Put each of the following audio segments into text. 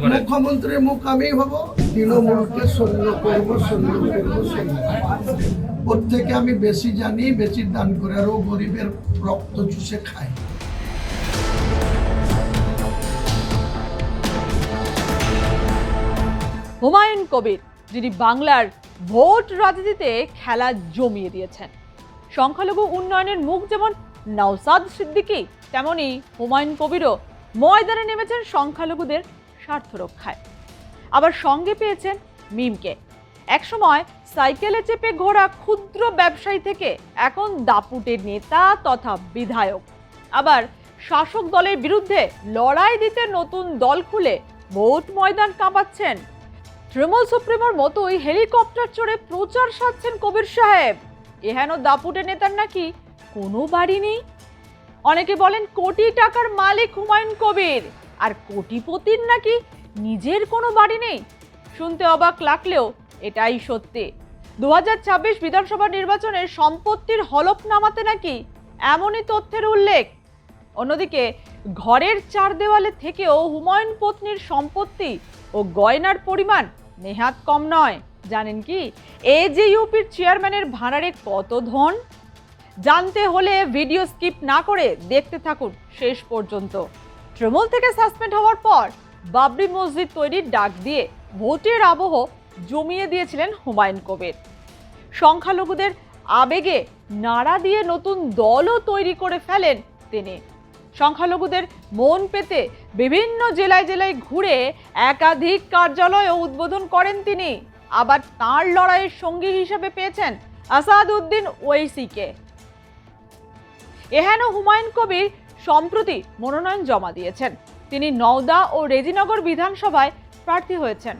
মুখ্যমন্ত্রীর মুখ আমি হব, তৃণমূলকে শূন্য করবো, শূন্য করবো, শূন্য। ওর থেকে আমি বেশি জানি, বেশি দান করে, আরও গরিবের রক্ত চুষে খাই। হুমায়ুন কবির, যিনি বাংলার ভোট রাজনীতিতে খেলা জমিয়ে দিয়েছেন। সংখ্যালঘু উন্নয়নের মুখ যেমন নওশাদ সিদ্দিকী, তেমনি হুমায়ুন কবিরও ময়দানে নেমেছেন সংখ্যালঘুদের স্বার্থ রক্ষায়। আবার সঙ্গে পেয়েছেন মিমকে। একসময় সাইকেলে চেপে ঘোরা ক্ষুদ্র ব্যবসায়ী থেকে এখন দাপুটের নেতা তথা বিধায়ক। আবার শাসক দলের বিরুদ্ধে লড়াই দিতে নতুন দল খুলে ভোট ময়দান কাঁপাচ্ছেন। তৃণমূল সুপ্রিমোর মতোই হেলিকপ্টার চড়ে প্রচার সাধছেন কবির সাহেব। এহেন দাপুটে নেতার নাকি কোনো বাড়ি নেই। অনেকে বলেন কোটি টাকার মালিক হুমায়ুন কবির, আর কোটিপতির নাকি নিজের কোনো বাড়ি নেই। শুনতে অবাক লাগলেও এটাই সত্যি। 2026 বিধানসভা নির্বাচনের সম্পত্তির হলফনামাতে নাকি এমনই তথ্যের উল্লেখ। অন্যদিকে ঘরের চার দেওয়ালে থেকেও হুমায়ুন পত্নীর সম্পত্তি ও গয়নার পরিমাণ নেহাত কম নয়। জানেন কি এজেইউপির চেয়ারম্যানের ভাড়ারে কত ধন? জানতে হলে ভিডিও স্কিপ না করে দেখতে থাকুন শেষ পর্যন্ত। তৃণমূল থেকে সাসপেন্ড হওয়ার পর বাবরি মসজিদ তৈরির ডাক দিয়ে ভোটের আবহ জমিয়ে দিয়েছিলেন হুমায়ুন কবির। সংখ্যালঘুদের আবেগে নাড়া দিয়ে নতুন দলও তৈরি করে ফেলেন তিনি। সংখ্যালঘুদের মন পেতে বিভিন্ন জেলায় জেলায় ঘুরে একাধিক কার্যালয় উদ্বোধন করেন তিনি। আবার তাঁর লড়াইয়ের সঙ্গী হিসেবে পেয়েছেন আসাদউদ্দিন ওয়েইসিকে। এহেন হুমায়ুন কবির সম্প্রতি মনোনয়ন জমা দিয়েছেন। তিনি নওদা ও রেজিনগর বিধানসভায় প্রার্থী হয়েছেন।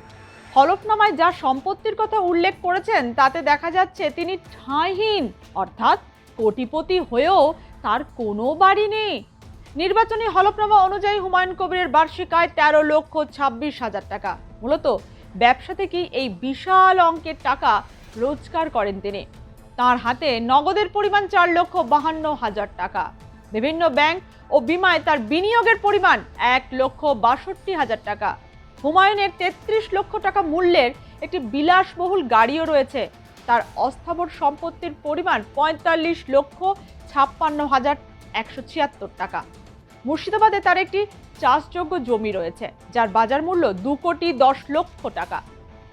হলফনামায় যা সম্পত্তির কথা উল্লেখ করেছেন তাতে দেখা যাচ্ছে তিনি ঠাঁইহীন, অর্থাৎ কোটিপতি হয়েও তার কোনো বাড়ি নেই। নির্বাচনী হলফনামা অনুযায়ী হুমায়ুন কবিরের বার্ষিক আয় 13,26,000 টাকা। মূলত ব্যবসা থেকেই এই বিশাল অঙ্কের টাকা রোজগার করেন তিনি। তার হাতে নগদের পরিমাণ 4,52,000 টাকা। বিভিন্ন ব্যাংক ও বিমায় তার বিনিয়োগের পরিমাণ 1,62,000 টাকা। হুমায়ুনের 33 লক্ষ টাকা মূল্যের একটি বিলাসবহুল গাড়িও রয়েছে। তার অস্থাবর সম্পত্তির পরিমাণ 45,56,176 টাকা। মুর্শিদাবাদে তার একটি চাষযোগ্য জমি রয়েছে, যার বাজার মূল্য 2,10,00,000 টাকা।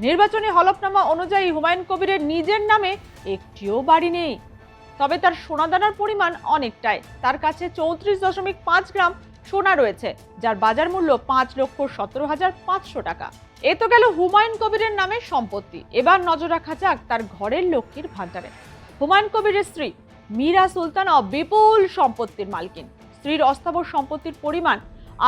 নির্বাচনী হলফনামা অনুযায়ী হুমায়ুন কবিরের নিজের নামে একটিও বাড়ি নেই। তবে তার সোনাদানার পরিমাণ অনেকটাই। তার কাছে 34.5 গ্রাম সোনা রয়েছে, যার বাজার মূল্য 5,17,500 টাকা। এ তো গেল হুমায়ুন কবিরের নামে সম্পত্তি। এবার নজর রাখা যাক তার ঘরের লক্ষ্মীর ভাণ্ডারে। হুমায়ুন কবিরের স্ত্রী মীরা সুলতানা বিপুল সম্পত্তির মালকিন। স্ত্রীর অস্থাবর সম্পত্তির পরিমাণ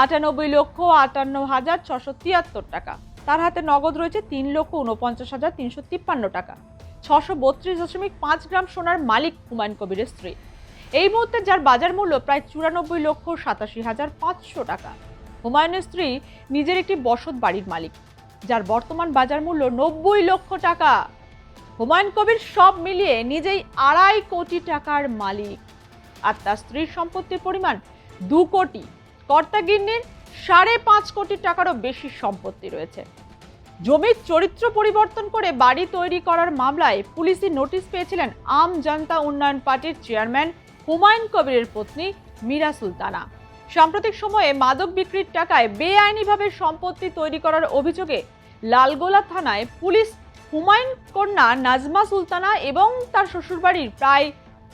98,58,673 টাকা। তার হাতে নগদ রয়েছে 3,49,353 টাকা। 632.5 গ্রাম সোনার মালিক হুমায়ুন কবিরের স্ত্রী। এই মুহূর্তে যার বাজার মূল্য প্রায় 94,87,500 টাকা। হুমায়ুনের স্ত্রী নিজের একটি বসত বাড়ির মালিক, যার বর্তমান বাজার মূল্য 90 লক্ষ টাকা। হুমায়ুন কবির সব মিলিয়ে নিজেই 2.5 কোটি টাকার মালিক। আর তার স্ত্রীর সম্পত্তির পরিমাণ 2 কোটি। কর্তাগিন্নির 5.5 কোটি টাকারও বেশি সম্পত্তি রয়েছে। জমির চরিত্র পরিবর্তন করে বাড়ি তৈরি করার মামলায় পুলিশি নোটিশ পেয়েছিলেন আম জনতা উন্নয়ন পার্টির চেয়ারম্যান হুমায়ুন কবিরের পত্নী মীরা সুলতানা। সাম্প্রতিক সময়ে মাদক বিক্রির টাকায় বেআইনিভাবে সম্পত্তি তৈরি করার অভিযোগে লালগোলা থানায় পুলিশ হুমায়ুন কন্যা নাজমা সুলতানা এবং তার শ্বশুরবাড়ির প্রায়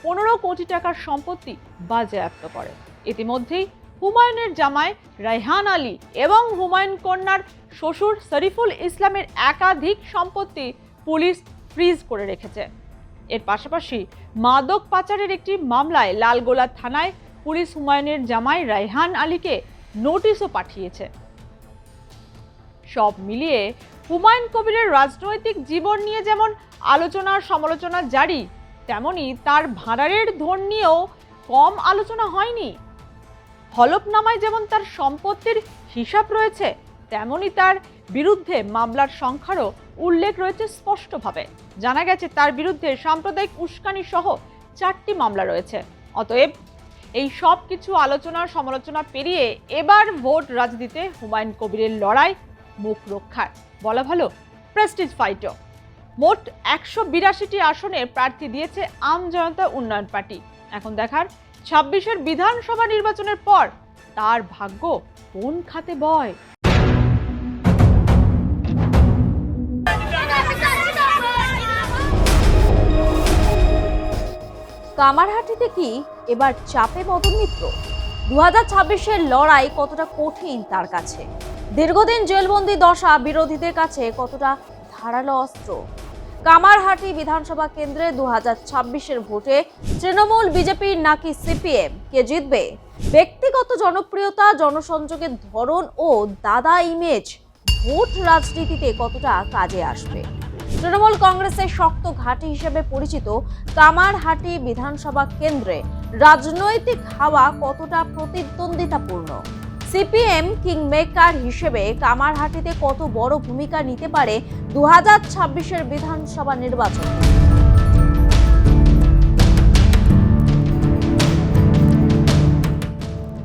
15 কোটি টাকার সম্পত্তি বাজেয়াপ্ত করে। ইতিমধ্যেই হুমায়ুনের জামাই রায়হান আলী এবং হুমায়ুন কন্যার শ্বশুর শরীফুল ইসলামের একাধিক সম্পত্তি পুলিশ ফ্রিজ করে রেখেছে। এর পাশাপাশি মাদক পাচারের একটি মামলায় লালগোলা থানায় পুলিশ হুমায়ুনের জামাই রায়হান আলীকে নোটিশও পাঠিয়েছে। সব মিলিয়ে হুমায়ুন কবিরের রাজনৈতিক জীবন নিয়ে যেমন আলোচনা সমালোচনা জারি, তেমনি তার ভাড়ারের ধন নিয়েও কম আলোচনা হয়নি। হলফনামায় যেমন তার সম্পত্তির হিসাব রয়েছে, তেমনি তার বিরুদ্ধে মামলার সংখ্যারও উল্লেখ রয়েছে স্পষ্টভাবে। জানা গেছে তার বিরুদ্ধে সাম্প্রদায়িক উস্কানি সহ 4টি মামলা রয়েছে। অতএব এই সব কিছু আলোচনা সমালোচনা পেরিয়ে এবার ভোট রাজনীতিতে হুমায়ুন কবিরের লড়াই মুখ রক্ষার, বলা ভালো প্রেস্টিজ ফাইটও। মোট 182টি আসনে প্রার্থী দিয়েছে আম জনতা উন্নয়ন পার্টি। এখন দেখার 26-এর বিধানসভা নির্বাচনের পর তার ভাগ্য কোন খাতে বয়। কামারহাটিতে কি এবার চাপে মদন মিত্র? 2026-এর লড়াই কতটা কঠিন তার কাছে? দীর্ঘদিন জেলবন্দি দশা বিরোধীদের কাছে কতটা ধারালো অস্ত্র? কামারহাটি বিধানসভা কেন্দ্রে 2026-এর ভোটে তৃণমূল, বিজেপি নাকি সিপিএম কে জিতবে? ব্যক্তিগত জনপ্রিয়তা, জনসংযোগের ধরন ও দাদা ইমেজ ভোট রাজনীতিতে কতটা কাজে আসবে? তৃণমূল কংগ্রেসের শক্ত ঘাঁটি হিসেবে পরিচিত কামারহাটি বিধানসভা কেন্দ্রে রাজনৈতিক হাওয়া কতটা প্রতিদ্বন্দ্বিতাপূর্ণ? সিপিএম কিংমেকার হিসেবে কামারহাটিতে কত বড় ভূমিকা নিতে পারে 2026-এর বিধানসভা নির্বাচন?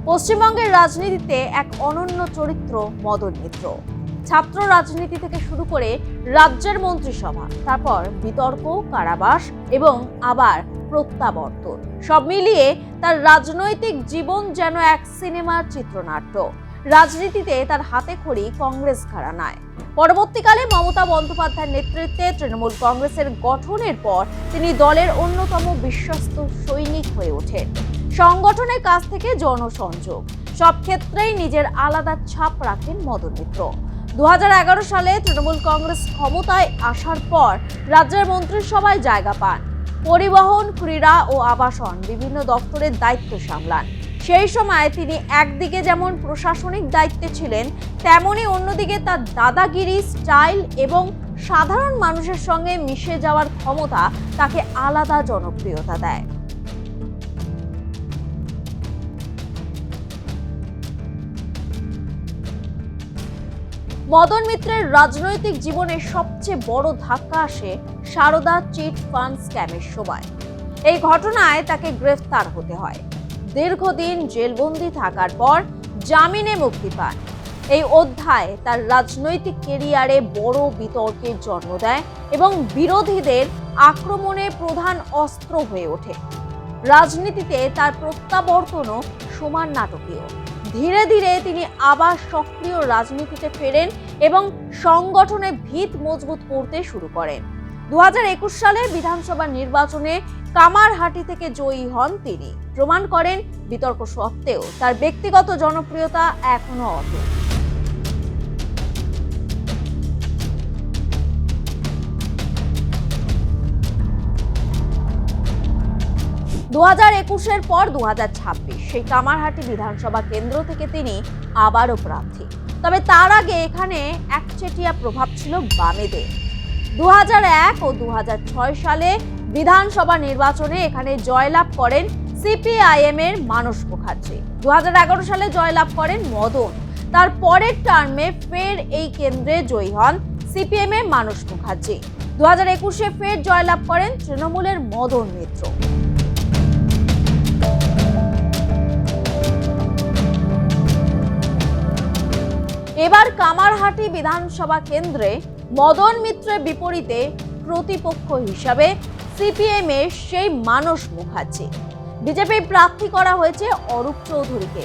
পশ্চিমবঙ্গের রাজনীতিতে এক অনন্য চরিত্র মদন মিত্র। ছাত্র রাজনীতি থেকে শুরু করে রাজ্যের মন্ত্রিসভা, তারপর বিতর্ক, কারাবাস এবং আবার প্রত্যাবর্তন, সব মিলিয়ে তার রাজনৈতিক জীবন যেন এক সিনেমার চিত্রনাট্য। রাজনীতিতে তার হাতে খড়ি কংগ্রেস ঘরানায়। পরবর্তীকালে মমতা বন্দ্যোপাধ্যায়ের নেতৃত্বে তৃণমূল কংগ্রেসের গঠনের পর তিনি দলের অন্যতম বিশ্বস্ত সৈনিক হয়ে ওঠেন। সংগঠনের কাছ থেকে জনসংযোগ, সব ক্ষেত্রেই নিজের আলাদা ছাপ রাখেন মদন মিত্র। 2011 সালে তৃণমূল কংগ্রেস ক্ষমতায় আসার পর রাজ্যের মন্ত্রিসভায় জায়গা পান। পরিবহন, ক্রীড়া ও আবাসন বিভিন্ন দপ্তরের দায়িত্ব সামলান। সেই সময় তিনি একদিকে যেমন প্রশাসনিক দায়িত্বে ছিলেন, তেমনি অন্যদিকে তার দাদাগিরি স্টাইল এবং সাধারণ মানুষের সঙ্গে মিশে যাওয়ার ক্ষমতা তাকে আলাদা জনপ্রিয়তা দেয়। মদন মিত্রের রাজনৈতিক জীবনের সবচেয়ে বড় ধাক্কা আসে সারদা চিট ফান্ড স্ক্যামের সময়। এই ঘটনায় তাকে গ্রেফতার হতে হয়। দীর্ঘদিন জেলবন্দি থাকার পর জামিনে মুক্তি পান। এই অধ্যায় তার রাজনৈতিক কেরিয়ারে বড় বিতর্কের জন্ম দেয় এবং বিরোধীদের আক্রমণে প্রধান অস্ত্র হয়ে ওঠে। রাজনীতিতে তার প্রত্যাবর্তনও সমান নাটকীয়। ধীরে ধীরে তিনি আবার সক্রিয় রাজনীতিতে ফেরেন এবং সংগঠনের ভিত মজবুত করতে শুরু করেন। 2021 সালে বিধানসভা নির্বাচনে কামারহাটি থেকে জয়ী হন তিনি। প্রমাণ করেন বিতর্ক সত্ত্বেও তার ব্যক্তিগত জনপ্রিয়তা এখনো অটুট। দু 2021-এর পর 2026 সেই কামারহাটি বিধানসভা কেন্দ্র থেকে তিনি আবারও প্রার্থী। তবে তার আগে এখানে একচেটিয়া প্রভাব ছিল বামেদের। 2001 ও 2006 সালে বিধানসভা নির্বাচনে এখানে জয়লাভ করেন সিপিআইএম এর মানস মুখার্জি। 2011 সালে জয়লাভ করেন মদন। তার পরের টার্মে ফের এই কেন্দ্রে জয়ী হন সিপিএম এর মানস মুখার্জি। 2021-এ ফের জয়লাভ করেন তৃণমূলের মদন মিত্র। এবার কামারহাটি বিধানসভা কেন্দ্রে মদন মিত্রের বিপরীতে প্রতিপক্ষ হিসাবে সিপিএম এর সেই মানস মুখার্জি। বিজেপি প্রার্থী করা হয়েছে অরূপ চৌধুরীকে।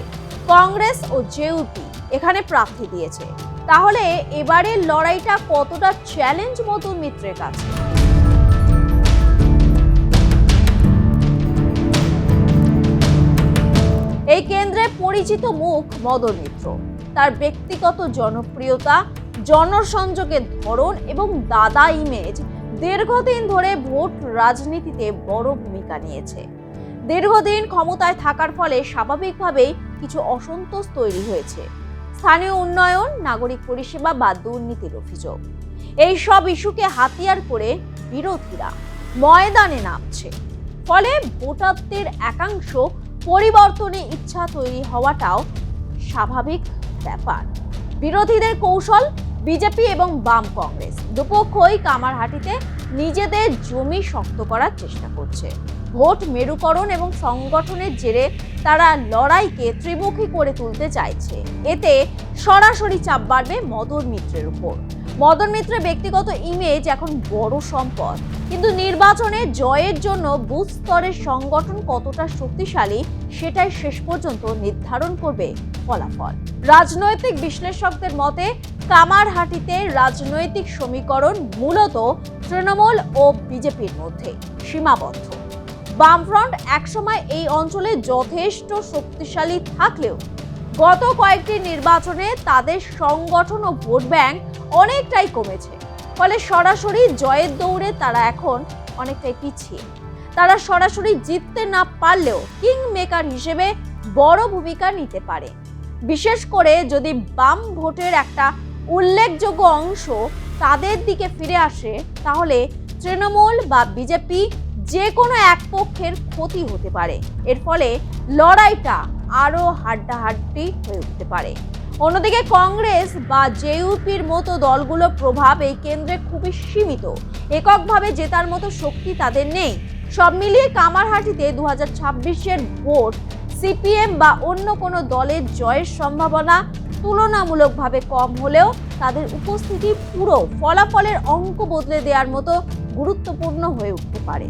কংগ্রেস ও জেউপি এখানে প্রার্থী দিয়েছে। তাহলে এবারের লড়াইটা কতটা চ্যালেঞ্জ মদন মিত্রের কাছে? এই কেন্দ্রে পরিচিত মুখ মদন মিত্র। তার ব্যক্তিগত জনপ্রিয়তা, জনসংযোগের ধরন এবং দাদা ইমেজ দীর্ঘদিন ধরে ভোট রাজনীতিতে বড় ভূমিকা নিয়েছে। দীর্ঘদিন ক্ষমতায় থাকার ফলে স্বাভাবিকভাবেই কিছু অসন্তোষ তৈরি হয়েছে। স্থানীয় উন্নয়ন, নাগরিক পরিষেবা বা দুর্নীতির অভিযোগ, এই সব ইস্যুকে হাতিয়ার করে বিরোধীরা ময়দানে নামছে। ফলে ভোটারদের একাংশ পরিবর্তনে ইচ্ছা তৈরি হওয়াটাও স্বাভাবিক ব্যাপার। বিরোধীদের কৌশল, বিজেপি এবং বাম কংগ্রেস দুপক্ষই কামারহাটিতে নিজেদের জমি শক্ত করার চেষ্টা করছে। ভোট মেরুকরণ এবং সংগঠনের জেরে তারা লড়াইকে ত্রিমুখী করে তুলতে চাইছে। এতে সরাসরি চাপ বাড়বে মদন মিত্রের উপর। মদন মিত্রের ব্যক্তিগত ইমেজ এখন বড় সম্পদ, কিন্তু নির্বাচনে জয়ের জন্য বুথ স্তরের সংগঠন কতটা শক্তিশালী সেটাই শেষ পর্যন্ত নির্ধারণ করবে ফলাফল। রাজনৈতিক বিশ্লেষকদের মতে কামারহাটিতে রাজনৈতিক সমীকরণ মূলত তৃণমূল ও বিজেপির মধ্যে সীমাবদ্ধ। বামফ্রন্ট একসময় এই অঞ্চলে যথেষ্ট শক্তিশালী থাকলেও গত কয়েকটি নির্বাচনে তাদের সংগঠন ও ভোট ব্যাংক অনেকটাই কমেছে। ফলে সরাসরি জয়ের দৌড়ে তারা এখন অনেকটাই পিছিয়ে। তারা সরাসরি জিততে না পারলেও কিং মেকার হিসেবে বড় ভূমিকা নিতে পারে। বিশেষ করে যদি বাম ভোটের একটা উল্লেখযোগ্য অংশ তাদের দিকে ফিরে আসে, তাহলে তৃণমূল বা বিজেপি যে কোনো এক পক্ষের ক্ষতি হতে পারে। এর ফলে লড়াইটা আরো হাড্ডাহাড্ডি হয়ে উঠতে পারে। অন্যদিকে কংগ্রেস বা জেইউপির মতো দলগুলোর প্রভাব এই কেন্দ্রে খুবই সীমিত। এককভাবে জেতার মতো শক্তি তাদের নেই। সব মিলিয়ে কামারহাটিতে 2026-এর ভোট সিপিএম বা অন্য কোনো দলের জয়ের সম্ভাবনা তুলনামূলকভাবে কম হলেও তাদের উপস্থিতি পুরো ফলাফলের অঙ্ক বদলে দেওয়ার মতো গুরুত্বপূর্ণ হয়ে উঠতে পারে।